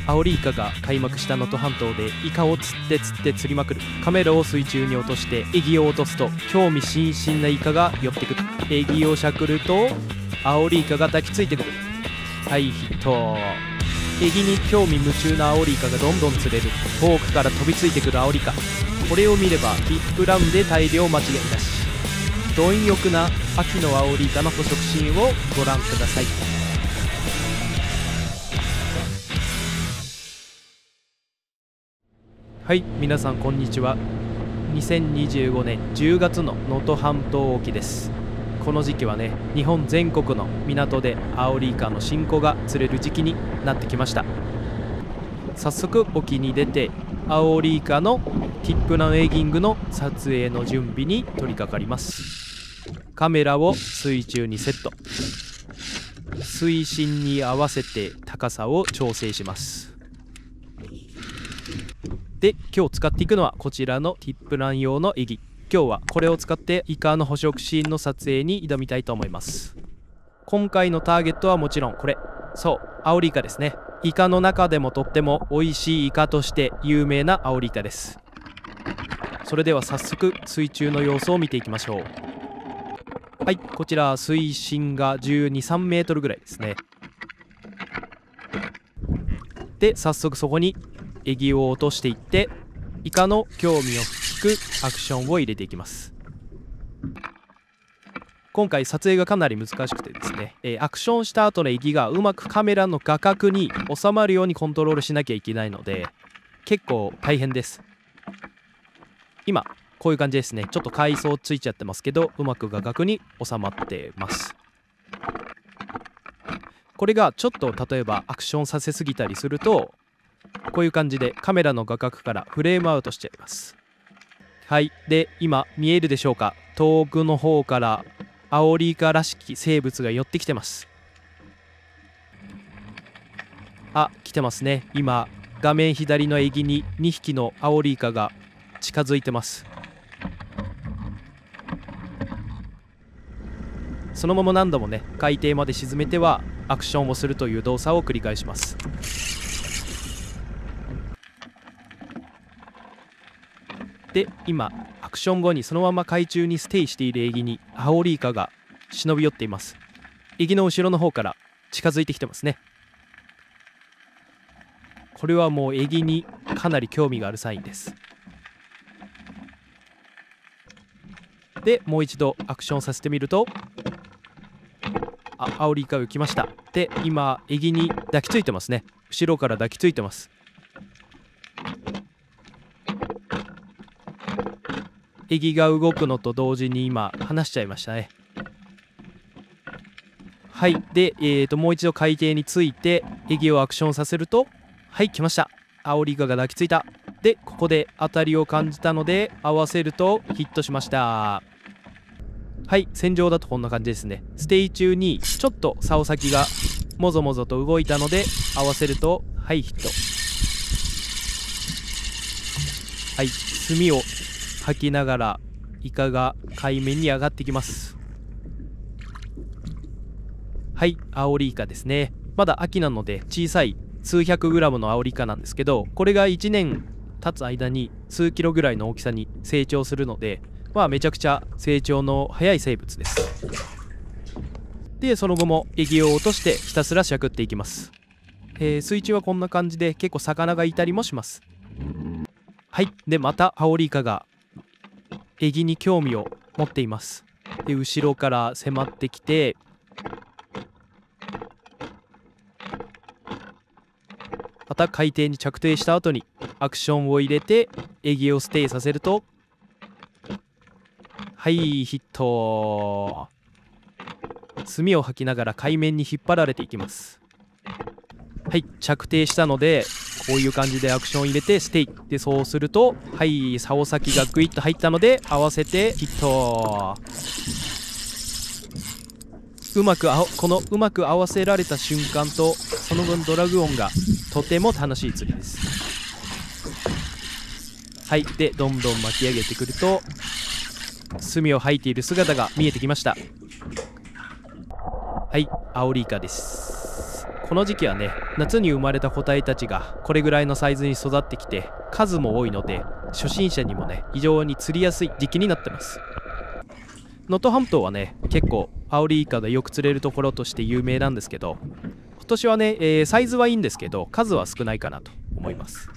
アオリイカが開幕した能登半島でイカを釣って釣りまくる。カメラを水中に落としてエギを落とすと興味津々なイカが寄ってくる。エギをしゃくるとアオリイカが抱きついてくる。はいヒット。エギに興味夢中なアオリイカがどんどん釣れる。遠くから飛びついてくるアオリイカ。これを見ればビッグラウンで大量間違いなし。貪欲な秋のアオリイカの捕食シーンをご覧ください。はい、皆さんこんにちは。2025年10月の能登半島沖です。この時期はね、日本全国の港でアオリイカの新子が釣れる時期になってきました。早速沖に出てアオリイカのティップランエギングの撮影の準備に取り掛かります。カメラを水中にセット。水深に合わせて高さを調整します。で、今日使っていくのはこちらのティップラン用のエギ。今日はこれを使ってイカの捕食シーンの撮影に挑みたいと思います。今回のターゲットはもちろんこれ、そうアオリイカですね。イカの中でもとっても美味しいイカとして有名なアオリイカです。それでは早速水中の様子を見ていきましょう。はい、こちら水深が12、3メートルぐらいですね。で、早速そこにエギを落としていってイカの興味を引くアクションを入れていきます。今回撮影がかなり難しくてですね、アクションした後のエギがうまくカメラの画角に収まるようにコントロールしなきゃいけないので結構大変です。今こういう感じですね。ちょっと海藻ついちゃってますけどうまく画角に収まってます。これがちょっと例えばアクションさせすぎたりするとこういう感じでカメラの画角からフレームアウトしちゃいます。はい、で今見えるでしょうか。遠くの方からアオリイカらしき生物が寄ってきてます。あ、来てますね。今画面左のエギに2匹のアオリイカが近づいてます。そのまま何度もね海底まで沈めてはアクションをするという動作を繰り返します。で、今アクション後にそのまま海中にステイしているエギにアオリイカが忍び寄っています。エギの後ろの方から近づいてきてますね。これはもうエギにかなり興味があるサインです。で、もう一度アクションさせてみるとアオリイカが来ました。で、今エギに抱きついてますね。後ろから抱きついてます。エギが動くのと同時に今離しちゃいましたね。はい、で、もう一度海底についてエギをアクションさせると、はい、来ました。アオリイカが抱きついた。で、ここで当たりを感じたので合わせるとヒットしました。はい、戦場だとこんな感じですね。ステイ中にちょっと竿先がもぞもぞと動いたので合わせるとはいヒット。はい、炭を吐きながらイカが海面に上がってきます。はい、アオリイカですね。まだ秋なので小さい数百グラムのアオリイカなんですけど、これが1年経つ間に数キロぐらいの大きさに成長するので、めちゃくちゃ成長の早い生物です。で、その後もエギを落としてひたすらしゃくっていきます。水中はこんな感じで結構魚がいたりもします。はい、でまたアオリイカがエギに興味を持っています。で、後ろから迫ってきてまた海底に着底した後にアクションを入れてエギをステイさせるとはいヒット。炭を吐きながら海面に引っ張られていきます。はい、着底したのでこういう感じでアクションを入れてステイで、そうするとはい竿先がグイッと入ったので合わせてヒット。このうまく合わせられた瞬間とその分ドラグ音がとても楽しい釣りです。はい、でどんどん巻き上げてくると炭を吐いている姿が見えてきました。はい、アオリイカです。この時期はね、夏に生まれた個体たちがこれぐらいのサイズに育ってきて数も多いので、初心者にもね非常に釣りやすい時期になってます。能登半島はね結構アオリイカがよく釣れるところとして有名なんですけど、今年はね、サイズはいいんですけど数は少ないかなと思います。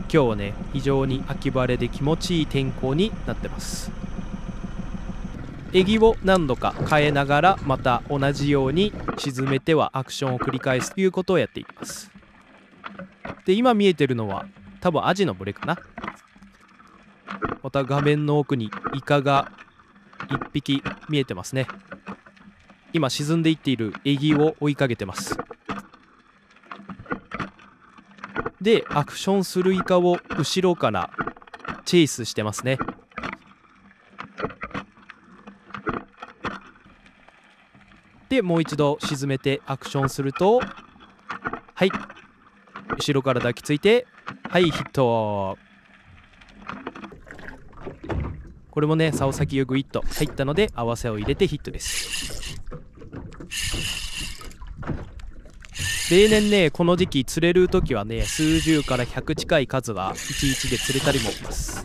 今日はね非常に秋晴れで気持ちいい天候になってます。エギを何度か変えながらまた同じように沈めてはアクションを繰り返すということをやっていきます。で、今見えてるのは多分アジの群れかな。また画面の奥にイカが1匹見えてますね。今沈んでいっているエギを追いかけてます。で、アクションするイカを後ろからチェイスしてますね。で、もう一度沈めてアクションすると、はい、後ろから抱きついて、はい、ヒット。これもね、竿先をグイッと入ったので合わせを入れてヒットです。例年ね、この時期釣れる時はね、数十から100近い数は11で釣れたりもします。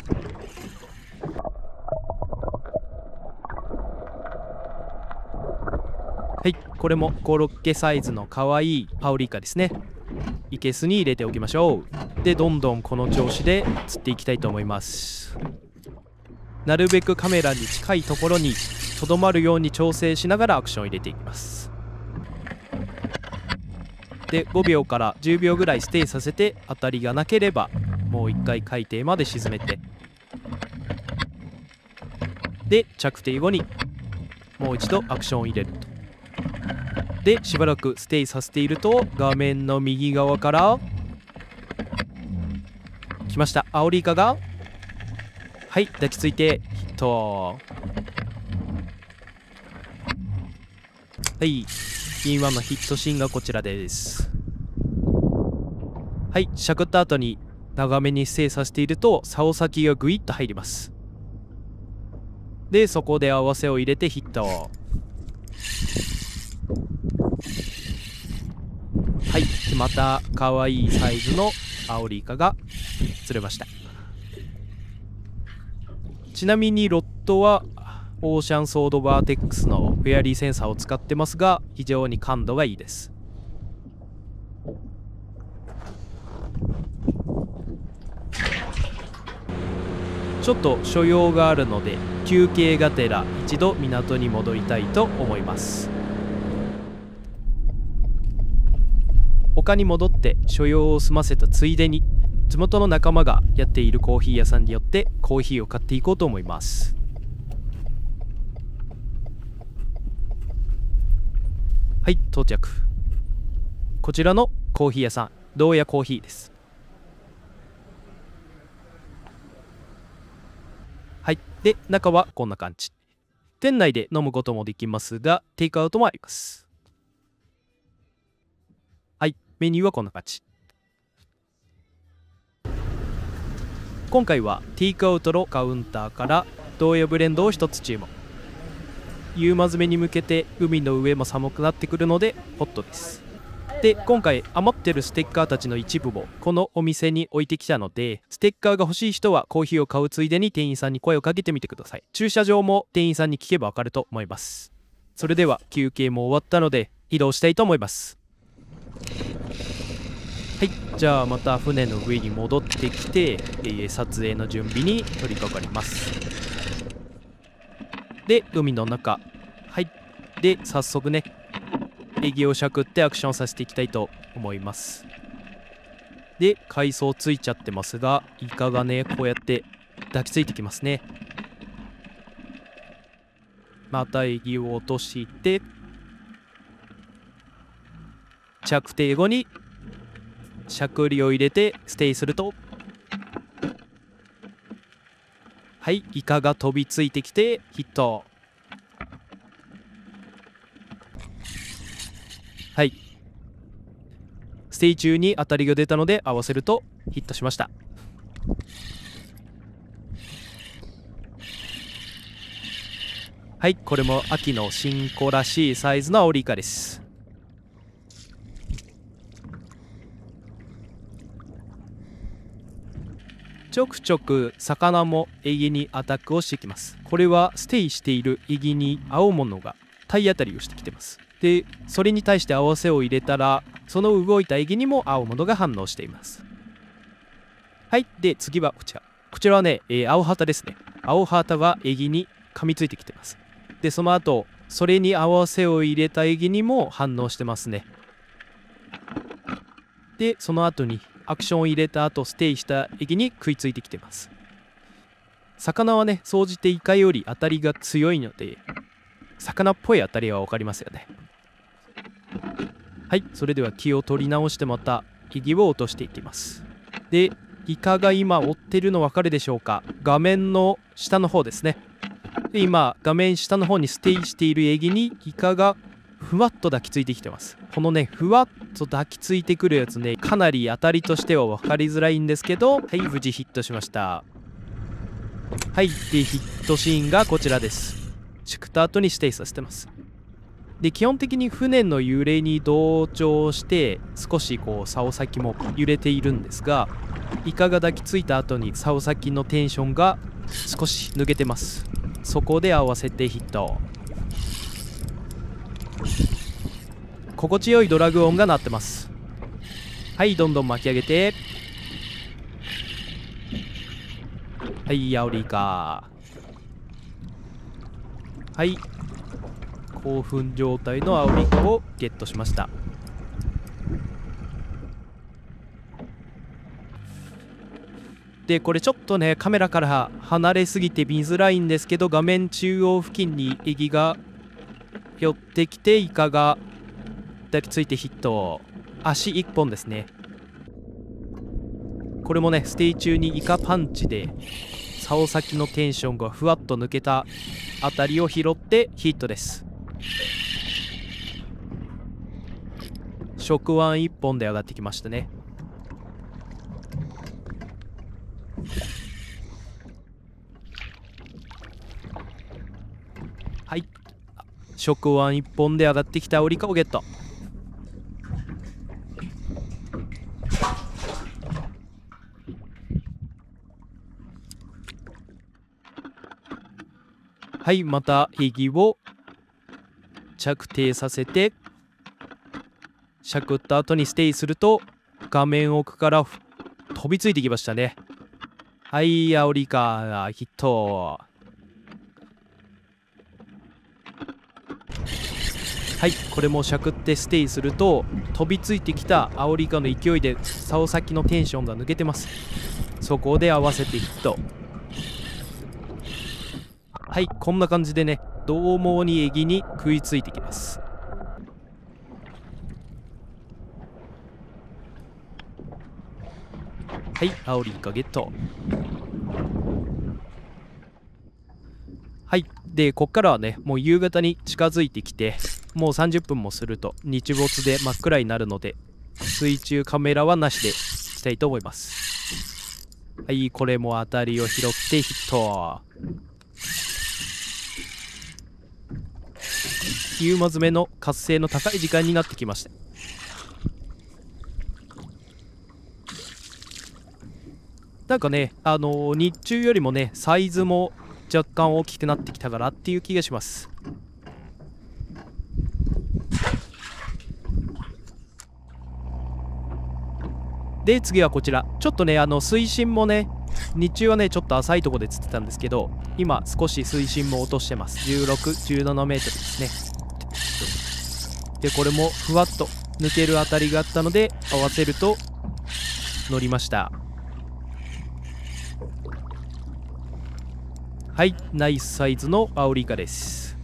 はい、これもコロッケサイズの可愛いアオリイカですね。いけすに入れておきましょう。で、どんどんこの調子で釣っていきたいと思います。なるべくカメラに近いところにとどまるように調整しながらアクションを入れていきます。で、5秒から10秒ぐらいステイさせて、当たりがなければもう一回海底まで沈めて、で着底後にもう一度アクションを入れると。で、しばらくステイさせていると画面の右側から来ました。アオリイカが、はい、抱きついてヒット。はい、銀1のヒットシーンがこちらです。はい、しゃくった後に長めにステイさせていると竿先がグイッと入ります。で、そこで合わせを入れてヒット。はい、また可愛いサイズのアオリイカが釣れました。ちなみにロッドはオーシャンソードバーテックスのフェアリーセンサーを使ってますが、非常に感度がいいです。ちょっと所用があるので休憩がてら一度港に戻りたいと思います。丘に戻って所用を済ませたついでに、地元の仲間がやっているコーヒー屋さんによってコーヒーを買っていこうと思います。はい、到着。こちらのコーヒー屋さん、洞爺コーヒーです。はい、で中はこんな感じ。店内で飲むこともできますが、テイクアウトもあります。はい、メニューはこんな感じ。今回はテイクアウトのカウンターから洞爺ブレンドを1つ注文。夕間詰めに向けて海の上も寒くなってくるのでホットです。で、今回余ってるステッカーたちの一部をこのお店に置いてきたので、ステッカーが欲しい人はコーヒーを買うついでに店員さんに声をかけてみてください。駐車場も店員さんに聞けばわかると思います。それでは休憩も終わったので移動したいと思います。はい、じゃあまた船の上に戻ってきて、撮影の準備に取り掛かります。で、海の中、はい、で早速ねエギをしゃくってアクションさせていきたいと思います。で、海藻ついちゃってますが、イカがねこうやって抱きついてきますね。またエギを落として着底後にしゃくりを入れてステイすると、はい、イカが飛びついてきてヒット。はい、ステイ中に当たりが出たので合わせるとヒットしました。はい、これも秋の新子らしいサイズのアオリイカです。ちょくちょく魚もエギにアタックをしてきます。これはステイしているエギに青物が体当たりをしてきてます。で、それに対して合わせを入れたら、その動いたエギにも青物が反応しています。はい、で次はこちら。こちらはね、青旗ですね。青旗はエギに噛みついてきてます。で、その後それに合わせを入れたエギにも反応してますね。で、その後にアクションを入れた後ステイしたエギに食いついてきてます。魚はね、総じてイカより当たりが強いので、魚っぽい当たりは分かりますよね。はい、それでは気を取り直してまたエギを落としていきます。で、イカが今追ってるの分かるでしょうか。画面の下の方ですね。で、今画面下の方にステイしているエギにイカがふわっと抱きついてきてます。このね、ふわっと抱きついてくるやつね、かなり当たりとしては分かりづらいんですけど、はい、無事ヒットしました。はい、でヒットシーンがこちらです。チクった後にステイさせてます。で、基本的に船の揺れに同調して少しこう竿先も揺れているんですが、イカが抱きついた後に竿先のテンションが少し抜けてます。そこで合わせてヒット。心地よいドラグ音が鳴ってます。はい、どんどん巻き上げて、はい、アオリイカ。はい、興奮状態のアオリイカをゲットしました。で、これちょっとね、カメラから離れすぎて見づらいんですけど、画面中央付近にエギが寄ってきて、イカが抱きついてヒット。足1本ですね。これもね、ステイ中にイカパンチで竿先のテンションがふわっと抜けたあたりを拾ってヒットです。触腕1本で上がってきましたね。はい、触腕1本で上がってきたアオリイカをゲット。はい、またエギを着底させてしゃくった後にステイすると、画面奥から飛びついてきましたね。はい、アオリイカヒット。はい、これもしゃくってステイすると、飛びついてきたアオリイカの勢いで竿先のテンションが抜けてます。そこで合わせてヒット。はい、こんな感じでね、獰猛にエギに食いついてきます。はい、アオリイカゲット。はい、でこっからはね、もう夕方に近づいてきて、もう30分もすると日没で真っ暗になるので、水中カメラはなしでしたいと思います。はい、これも当たりを拾ってヒット。夕間詰めの活性の高い時間になってきました。なんかね、日中よりもね、サイズも若干大きくなってきたかなっていう気がします。で、次はこちら。ちょっとね、水深もね、日中はね、ちょっと浅いところで釣ってたんですけど、今少し水深も落としてます。16、17メートルですね。で、これもふわっと抜けるあたりがあったので、合わせると乗りました。はい、ナイスサイズのアオリイカです。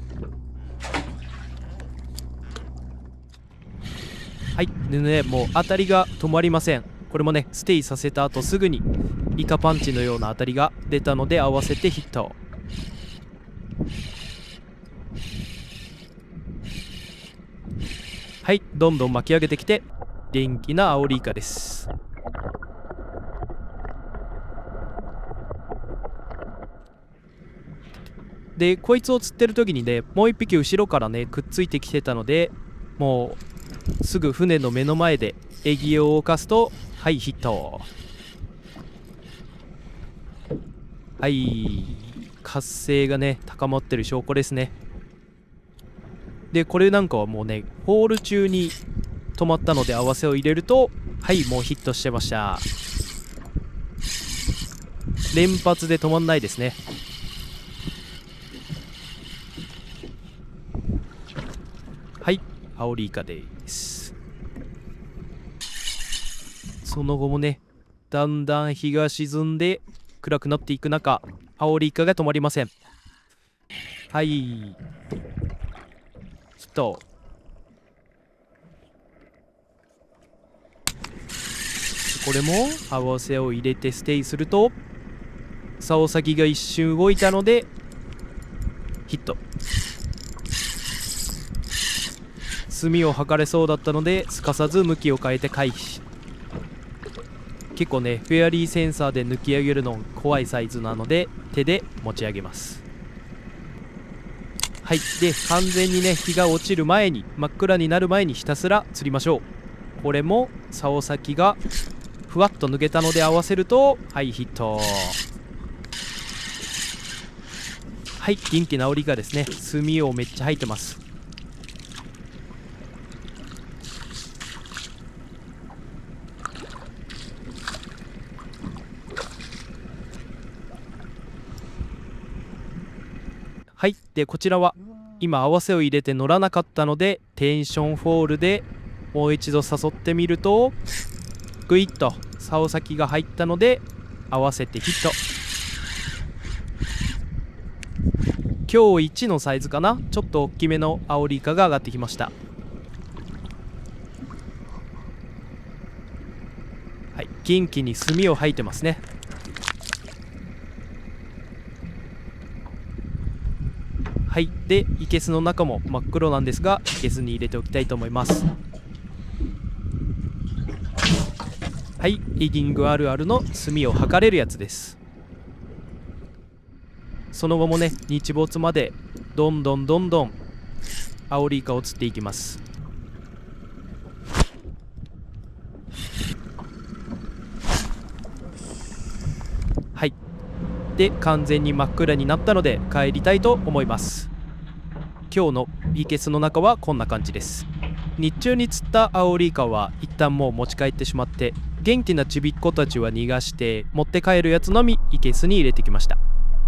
はい、でね、もう当たりが止まりません。これもね、ステイさせた後すぐにイカパンチのような当たりが出たので、合わせてヒット。はい、どんどん巻き上げてきて元気なアオリイカです。でこいつを釣ってる時にね、もう一匹後ろからねくっついてきてたので、もうすぐ船の目の前でエギを動かすと、はい、ヒット。はい、活性がね高まってる証拠ですね。でこれなんかはもうねホール中に止まったので合わせを入れると、はい、もうヒットしてました。連発で止まんないですね。はい、アオリイカです。その後もね、だんだん日が沈んで暗くなっていく中、アオリイカが止まりません。はい、ヒット。これも合わせを入れてステイすると、竿先が一瞬動いたのでヒット。墨を測れそうだったのですかさず向きを変えて回避。結構ねフェアリーセンサーで抜き上げるの怖いサイズなので手で持ち上げます。はい、で完全にね日が落ちる前に、真っ暗になる前にひたすら釣りましょう。これも竿先がふわっと抜けたので合わせると、はい、ヒット。はい、元気なアオリイカですね。墨をめっちゃ吐いてます。はい、でこちらは今合わせを入れて乗らなかったのでテンションフォールでもう一度誘ってみると、グイッと竿先が入ったので合わせてヒット。今日1のサイズかな、ちょっと大きめのアオリイカが上がってきました。はい、元気に墨を吐いてますね。はい、でいけすの中も真っ黒なんですが、いけすに入れておきたいと思います。はい、エギングあるあるの墨を測れるやつです。その後もね日没までどんどんアオリイカを釣っていきます。はい、で完全に真っ暗になったので帰りたいと思います。今日のいけすの中はこんな感じです。日中に釣ったアオリイカは一旦もう持ち帰ってしまって、元気なちびっ子たちは逃がして持って帰るやつのみいけすに入れてきました。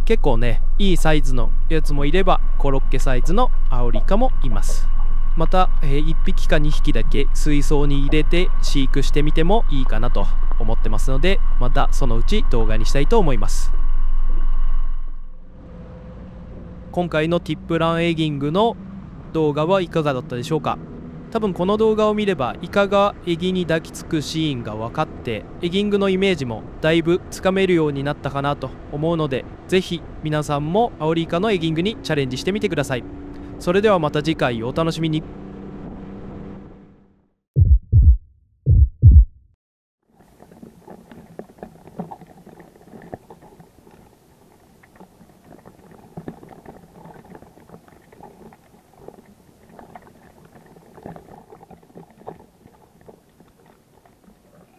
結構ねいいサイズのやつもいればコロッケサイズのアオリイカもいます。また、1匹か2匹だけ水槽に入れて飼育してみてもいいかなと思ってますので、またそのうち動画にしたいと思います。今回のティップランエギングの動画はいかがだったでしょうか。多分この動画を見ればイカがエギに抱きつくシーンが分かって、エギングのイメージもだいぶつかめるようになったかなと思うので、ぜひ皆さんもアオリイカのエギングにチャレンジしてみてください。それではまた次回お楽しみに。